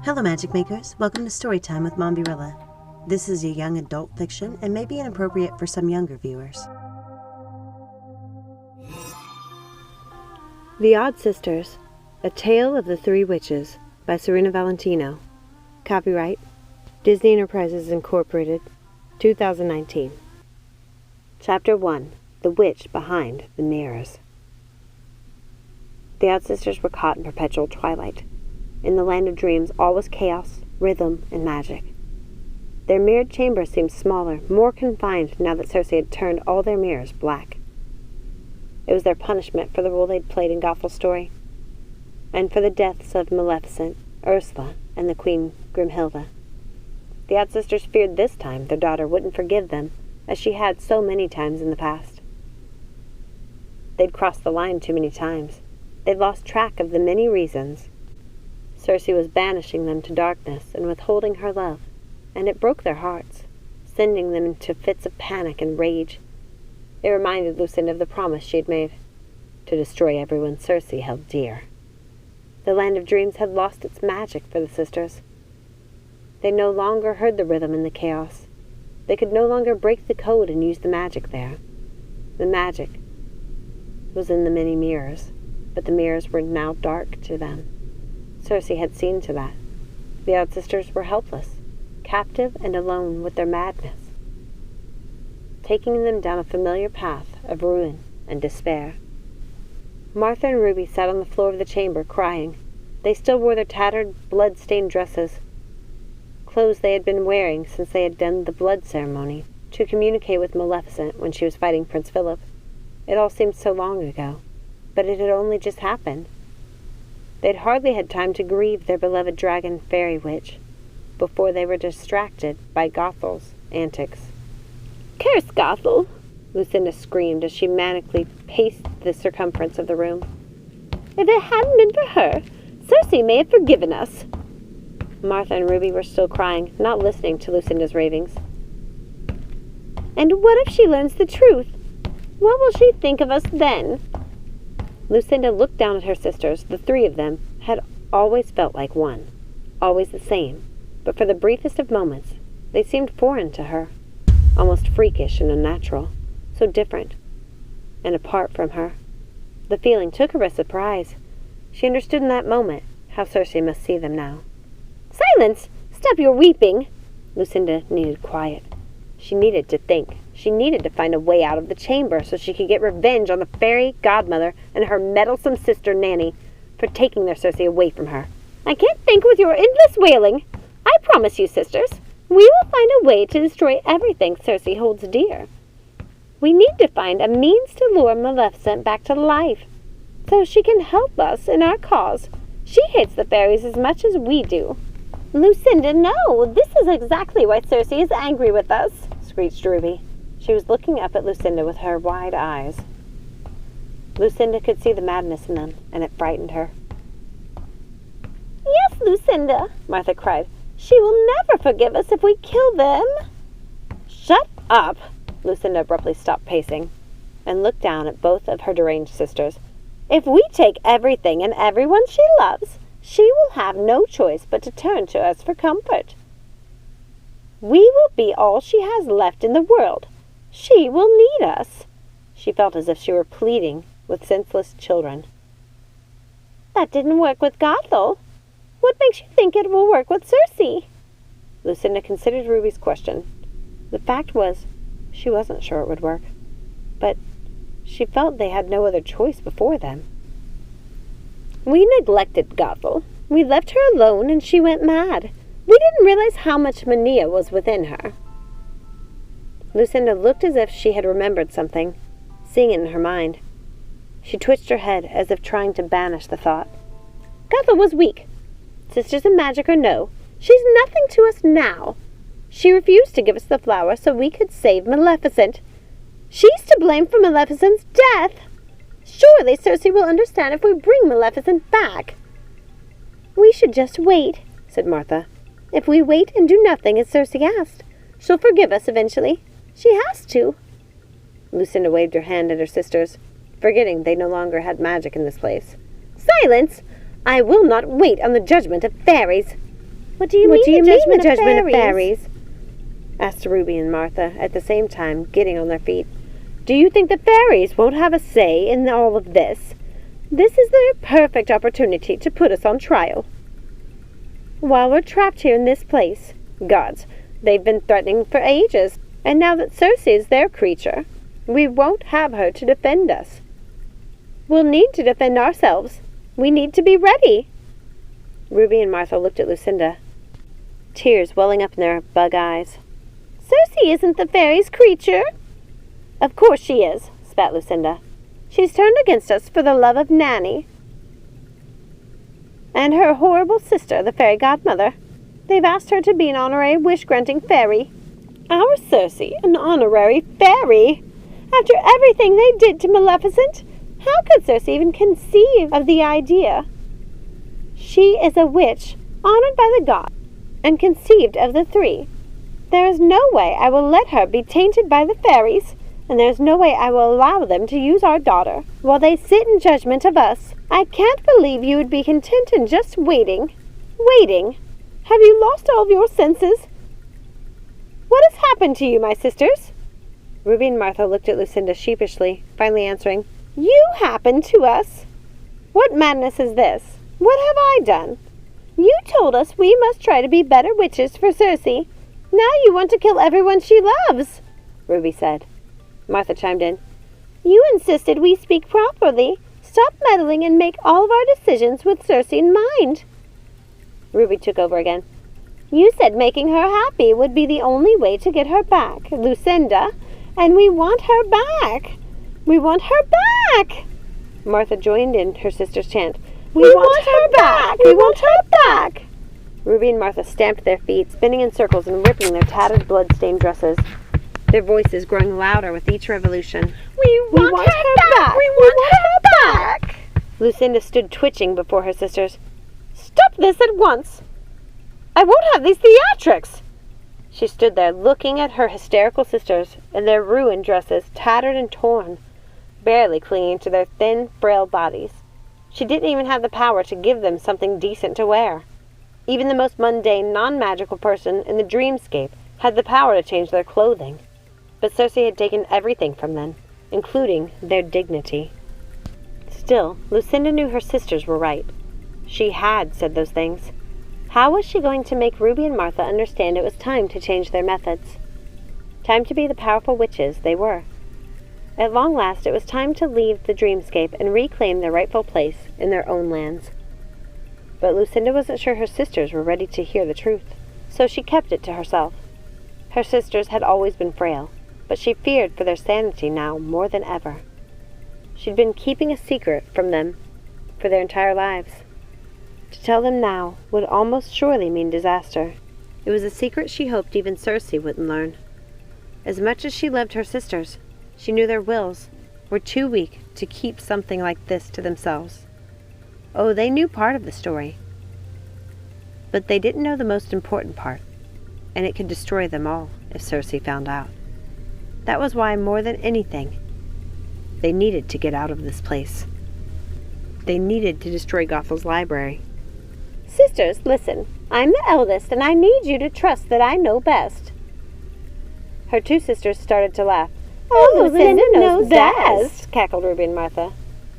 Hello Magic Makers, welcome to Storytime with Mombierella. This is a young adult fiction and may be inappropriate for some younger viewers. The Odd Sisters, A Tale of the Three Witches by Serena Valentino. Copyright, Disney Enterprises Incorporated, 2019. Chapter 1, The Witch Behind the Mirrors. The Odd Sisters were caught in perpetual twilight. In the land of dreams, all was chaos, rhythm, and magic. Their mirrored chamber seemed smaller, more confined now that Circe had turned all their mirrors black. It was their punishment for the role they'd played in Gothel's story, and for the deaths of Maleficent, Ursula, and the Queen Grimhilde. The Odd Sisters feared this time their daughter wouldn't forgive them, as she had so many times in the past. They'd crossed the line too many times. They'd lost track of the many reasons Circe was banishing them to darkness and withholding her love, and it broke their hearts, sending them into fits of panic and rage. It reminded Lucinda of the promise she had made, to destroy everyone Circe held dear. The land of dreams had lost its magic for the sisters. They no longer heard the rhythm in the chaos. They could no longer break the code and use the magic there. The magic was in the many mirrors, but the mirrors were now dark to them. Circe had seen to that. The Odd Sisters were helpless, captive and alone with their madness, taking them down a familiar path of ruin and despair. Martha and Ruby sat on the floor of the chamber, crying. They still wore their tattered, blood-stained dresses, clothes they had been wearing since they had done the blood ceremony to communicate with Maleficent when she was fighting Prince Philip. It all seemed so long ago, but it had only just happened. They'd hardly had time to grieve their beloved dragon fairy witch before they were distracted by Gothel's antics. "Curse Gothel!" Lucinda screamed as she manically paced the circumference of the room. "If it hadn't been for her, Circe may have forgiven us." Martha and Ruby were still crying, not listening to Lucinda's ravings. "And what if she learns the truth? What will she think of us then?" Lucinda looked down at her sisters. The three of them had always felt like one, always the same, but for the briefest of moments, they seemed foreign to her, almost freakish and unnatural, so different, and apart from her. The feeling took her by surprise. She understood in that moment how Circe must see them now. "Silence! Stop your weeping!" Lucinda needed quiet. She needed to think. She needed to find a way out of the chamber so she could get revenge on the fairy godmother and her meddlesome sister Nanny for taking their Circe away from her. "I can't think with your endless wailing. I promise you, sisters, we will find a way to destroy everything Circe holds dear. We need to find a means to lure Maleficent back to life, so she can help us in our cause. She hates the fairies as much as we do." "Lucinda, no! This is exactly why Circe is angry with us," screeched Ruby. She was looking up at Lucinda with her wide eyes. Lucinda could see the madness in them, and it frightened her. "Yes, Lucinda," Martha cried. "She will never forgive us if we kill them." "Shut up!" Lucinda abruptly stopped pacing and looked down at both of her deranged sisters. "If we take everything and everyone she loves, she will have no choice but to turn to us for comfort. We will be all she has left in the world. She will need us." She felt as if she were pleading with senseless children. "That didn't work with Gothel. What makes you think it will work with Circe?" Lucinda considered Ruby's question. The fact was, she wasn't sure it would work, but she felt they had no other choice before them. "We neglected Gothel. We left her alone and she went mad. We didn't realize how much mania was within her." Lucinda looked as if she had remembered something, seeing it in her mind. She twitched her head as if trying to banish the thought. "Gothel was weak. Sisters of magic or no, she's nothing to us now. She refused to give us the flower so we could save Maleficent. She's to blame for Maleficent's death. Surely Circe will understand if we bring Maleficent back." "We should just wait," said Martha. "If we wait and do nothing as Circe asked, she'll forgive us eventually. She has to." Lucinda waved her hand at her sisters, forgetting they no longer had magic in this place. "Silence! I will not wait on the judgment of fairies." What do you mean the judgment of fairies? Asked Ruby and Martha at the same time, getting on their feet. Do you think the fairies won't have a say in all of this? This is the perfect opportunity to put us on trial. While we're trapped here in this place, gods, they've been threatening for ages, and now that Circe is their creature, we won't have her to defend us. We'll need to defend ourselves. We need to be ready. Ruby and Martha looked at Lucinda, tears welling up in their bug eyes. Circe isn't the fairy's creature. Of course she is, spat Lucinda. She's turned against us for the love of Nanny and her horrible sister, the fairy godmother. They've asked her to be an honorary wish-granting fairy. Our Circe, an honorary fairy? After everything they did to Maleficent, how could Circe even conceive of the idea? She is a witch, honored by the gods, and conceived of the three. There is no way I will let her be tainted by the fairies, and there is no way I will allow them to use our daughter while they sit in judgment of us. I can't believe you would be content in just waiting. Waiting? Have you lost all of your senses? What has happened to you, my sisters? Ruby and Martha looked at Lucinda sheepishly, finally answering, You happened to us. What madness is this? What have I done? You told us we must try to be better witches for Circe. Now you want to kill everyone she loves, Ruby said. Martha chimed in. You insisted we speak properly. Stop meddling and make all of our decisions with Circe in mind. Ruby took over again. You said making her happy would be the only way to get her back, Lucinda, and we want her back. We want her back. Martha joined in her sister's chant. We want her back! We want her back! Ruby and Martha stamped their feet, spinning in circles and ripping their tattered, blood-stained dresses, their voices growing louder with each revolution. We want her back! We want her back! Lucinda stood twitching before her sisters. Stop this at once! I won't have these theatrics! She stood there, looking at her hysterical sisters in their ruined dresses, tattered and torn, barely clinging to their thin, frail bodies. She didn't even have the power to give them something decent to wear. Even the most mundane, non-magical person in the dreamscape had the power to change their clothing. But Circe had taken everything from them, including their dignity. Still, Lucinda knew her sisters were right. She had said those things. How was she going to make Ruby and Martha understand it was time to change their methods? Time to be the powerful witches they were. At long last, it was time to leave the dreamscape and reclaim their rightful place in their own lands. But Lucinda wasn't sure her sisters were ready to hear the truth, so she kept it to herself. Her sisters had always been frail, but she feared for their sanity now more than ever. She'd been keeping a secret from them for their entire lives. To tell them now would almost surely mean disaster. It was a secret she hoped even Circe wouldn't learn. As much as she loved her sisters, she knew their wills were too weak to keep something like this to themselves. Oh, they knew part of the story, but they didn't know the most important part, and it could destroy them all if Circe found out. That was why, more than anything, they needed to get out of this place. They needed to destroy Gothel's library. Sisters, listen. I'm the eldest, and I need you to trust that I know best. Her two sisters started to laugh. Oh, Lucinda knows best, cackled Ruby and Martha.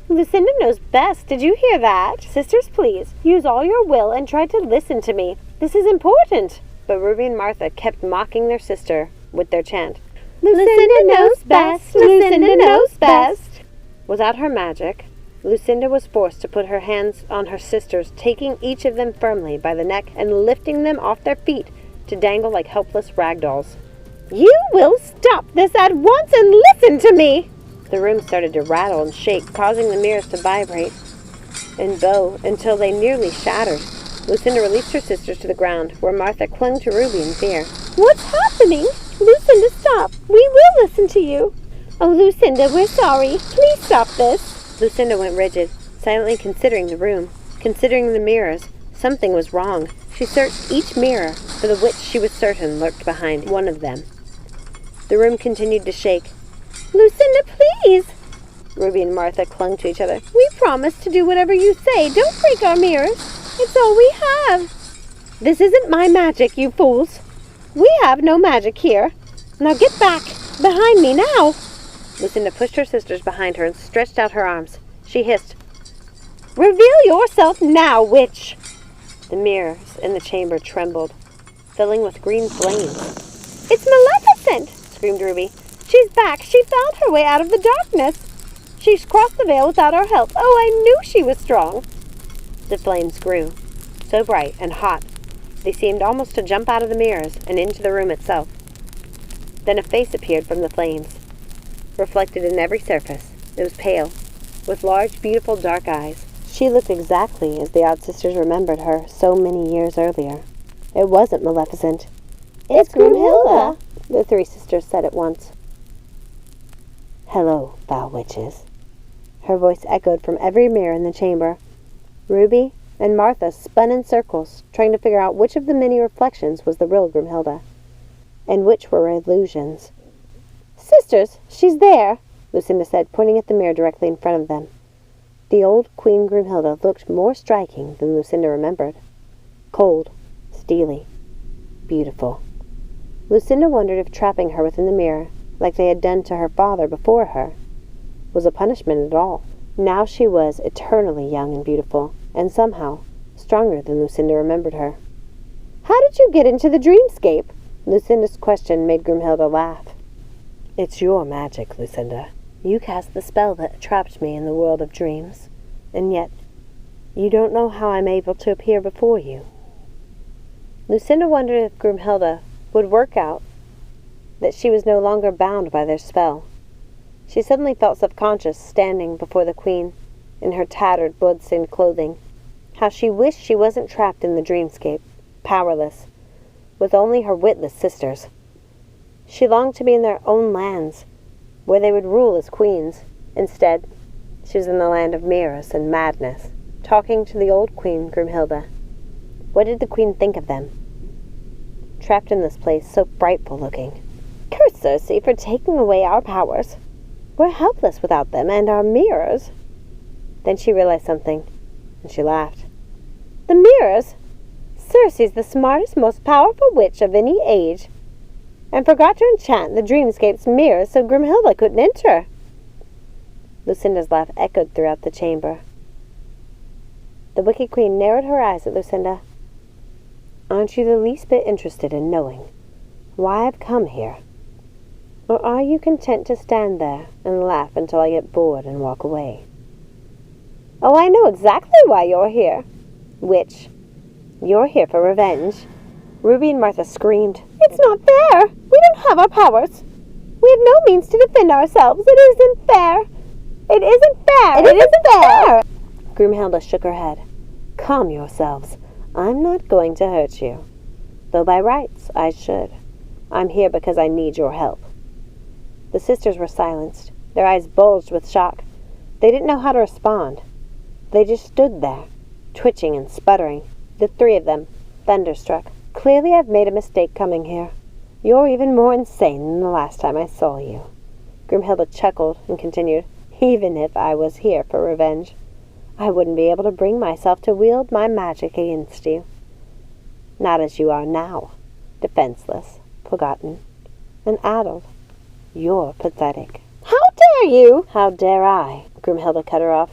Lucinda knows best. Did you hear that? Sisters, please, use all your will and try to listen to me. This is important. But Ruby and Martha kept mocking their sister with their chant. Lucinda knows best. Lucinda knows best. Without her magic, Lucinda was forced to put her hands on her sisters, taking each of them firmly by the neck and lifting them off their feet to dangle like helpless rag dolls. You will stop this at once and listen to me! The room started to rattle and shake, causing the mirrors to vibrate and bow until they nearly shattered. Lucinda released her sisters to the ground, where Martha clung to Ruby in fear. What's happening? Lucinda, stop! We will listen to you! Oh, Lucinda, we're sorry. Please stop this. Lucinda went rigid, silently considering the room, considering the mirrors. Something was wrong. She searched each mirror for the witch she was certain lurked behind one of them. The room continued to shake. Lucinda, please! Ruby and Martha clung to each other. We promise to do whatever you say. Don't break our mirrors. It's all we have. This isn't my magic, you fools. We have no magic here. Now get back! Behind me, now! Lucinda pushed her sisters behind her and stretched out her arms. She hissed, "Reveal yourself now, witch!" The mirrors in the chamber trembled, filling with green flames. "It's Maleficent!" screamed Ruby. "She's back! She found her way out of the darkness! She's crossed the veil without our help! Oh, I knew she was strong!" The flames grew, so bright and hot, they seemed almost to jump out of the mirrors and into the room itself. Then a face appeared from the flames, reflected in every surface. It was pale, with large, beautiful dark eyes. She looked exactly as the odd sisters remembered her so many years earlier. It wasn't Maleficent. "It's Grimhilde," the three sisters said at once. "Hello, foul witches." Her voice echoed from every mirror in the chamber. Ruby and Martha spun in circles, trying to figure out which of the many reflections was the real Grimhilde, and which were illusions. "Sisters, she's there," Lucinda said, pointing at the mirror directly in front of them. The old Queen Grimhilde looked more striking than Lucinda remembered. Cold, steely, beautiful. Lucinda wondered if trapping her within the mirror, like they had done to her father before her, was a punishment at all. Now she was eternally young and beautiful, and somehow stronger than Lucinda remembered her. "How did you get into the dreamscape?" Lucinda's question made Grimhilde laugh. "It's your magic, Lucinda. You cast the spell that trapped me in the world of dreams, and yet you don't know how I'm able to appear before you." Lucinda wondered if Grimhilde would work out that she was no longer bound by their spell. She suddenly felt self-conscious standing before the Queen in her tattered, blood-stained clothing. How she wished she wasn't trapped in the dreamscape, powerless, with only her witless sisters. She longed to be in their own lands, where they would rule as queens. Instead, she was in the land of mirrors and madness, talking to the old Queen Grimhilde. What did the Queen think of them? Trapped in this place so frightful-looking. "Curse Circe for taking away our powers. We're helpless without them and our mirrors." Then she realized something, and she laughed. "The mirrors? Circe's the smartest, most powerful witch of any age, and forgot to enchant the dreamscape's mirrors so Grimhilde couldn't enter." Lucinda's laugh echoed throughout the chamber. The wicked Queen narrowed her eyes at Lucinda. "Aren't you the least bit interested in knowing why I've come here? Or are you content to stand there and laugh until I get bored and walk away?" "Oh, I know exactly why you're here, witch. You're here for revenge." Ruby and Martha screamed. "It's not fair! We don't have our powers! We have no means to defend ourselves! It isn't fair! It isn't fair! It isn't fair!" Grimhilde shook her head. "Calm yourselves. I'm not going to hurt you. Though by rights I should. I'm here because I need your help." The sisters were silenced. Their eyes bulged with shock. They didn't know how to respond. They just stood there, twitching and sputtering, the three of them, thunderstruck. "Clearly I've made a mistake coming here. You're even more insane than the last time I saw you." Grimhilde chuckled and continued, "Even if I was here for revenge, I wouldn't be able to bring myself to wield my magic against you. Not as you are now, defenseless, forgotten, and addled. You're pathetic." "How dare you?" "How dare I?" Grimhilde cut her off.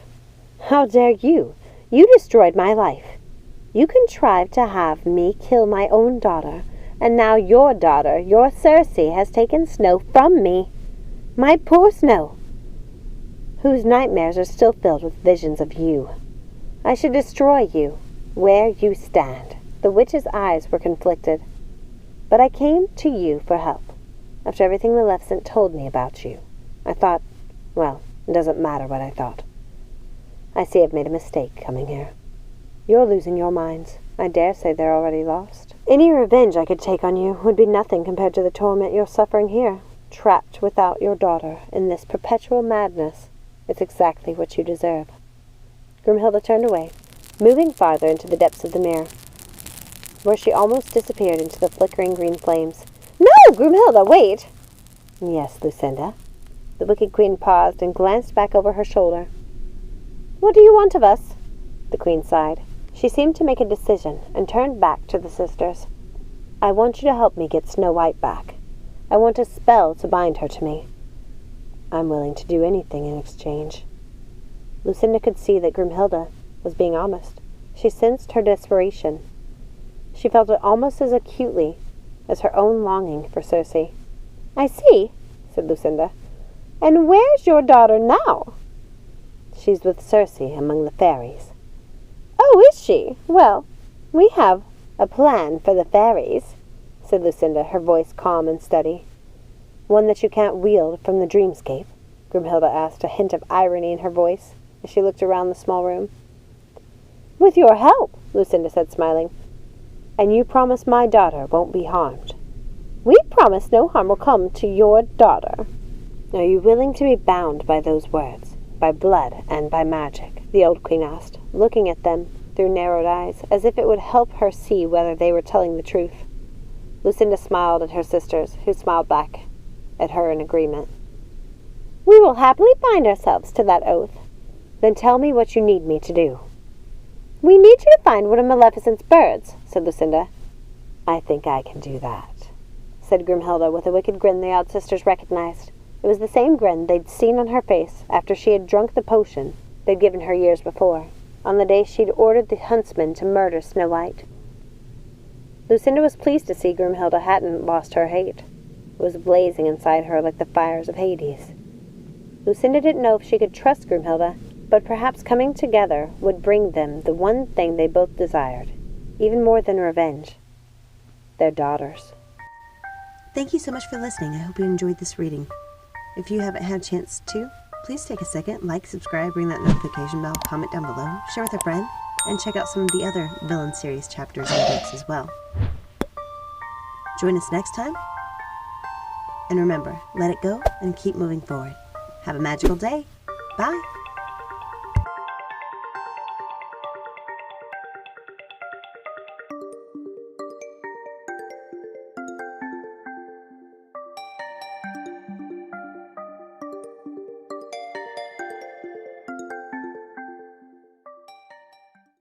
"How dare you? You destroyed my life. You contrived to have me kill my own daughter, and now your daughter, your Circe, has taken Snow from me. My poor Snow, whose nightmares are still filled with visions of you. I should destroy you where you stand." The witch's eyes were conflicted. "But I came to you for help. After everything Maleficent told me about you, I thought, well, it doesn't matter what I thought. I see I've made a mistake coming here. You're losing your minds. I dare say they're already lost. Any revenge I could take on you would be nothing compared to the torment you're suffering here, trapped without your daughter in this perpetual madness. It's exactly what you deserve." Grimhilde turned away, moving farther into the depths of the mirror, where she almost disappeared into the flickering green flames. "No, Grimhilde, wait!" "Yes, Lucinda." The wicked Queen paused and glanced back over her shoulder. "What do you want of us?" The Queen sighed. She seemed to make a decision and turned back to the sisters. "I want you to help me get Snow White back. I want a spell to bind her to me. I'm willing to do anything in exchange." Lucinda could see that Grimhilde was being honest. She sensed her desperation. She felt it almost as acutely as her own longing for Circe. "I see," said Lucinda. "And where's your daughter now?" "She's with Circe among the fairies." "Oh, is she? Well, we have a plan for the fairies," said Lucinda, her voice calm and steady. "One that you can't wield from the dreamscape?" Grimhilde asked, a hint of irony in her voice, as she looked around the small room. "With your help," Lucinda said, smiling. "And you promise my daughter won't be harmed?" "We promise no harm will come to your daughter." "Are you willing to be bound by those words, by blood and by magic?" the old queen asked, looking at them through narrowed eyes, as if it would help her see whether they were telling the truth. Lucinda smiled at her sisters, who smiled back at her in agreement. "We will happily bind ourselves to that oath." "Then tell me what you need me to do." "We need you to find one of Maleficent's birds," said Lucinda. "I think I can do that," said Grimhilde with a wicked grin the odd sisters recognized. It was the same grin they'd seen on her face after she had drunk the potion they'd given her years before, on the day she'd ordered the huntsman to murder Snow White. Lucinda was pleased to see Grimhilde hadn't lost her hate. It was blazing inside her like the fires of Hades. Lucinda didn't know if she could trust Grimhilde, but perhaps coming together would bring them the one thing they both desired, even more than revenge: their daughters. Thank you so much for listening. I hope you enjoyed this reading. If you haven't had a chance to, please take a second, like, subscribe, ring that notification bell, comment down below, share with a friend, and check out some of the other Villain series chapters and books as well. Join us next time, and remember, let it go and keep moving forward. Have a magical day. Bye!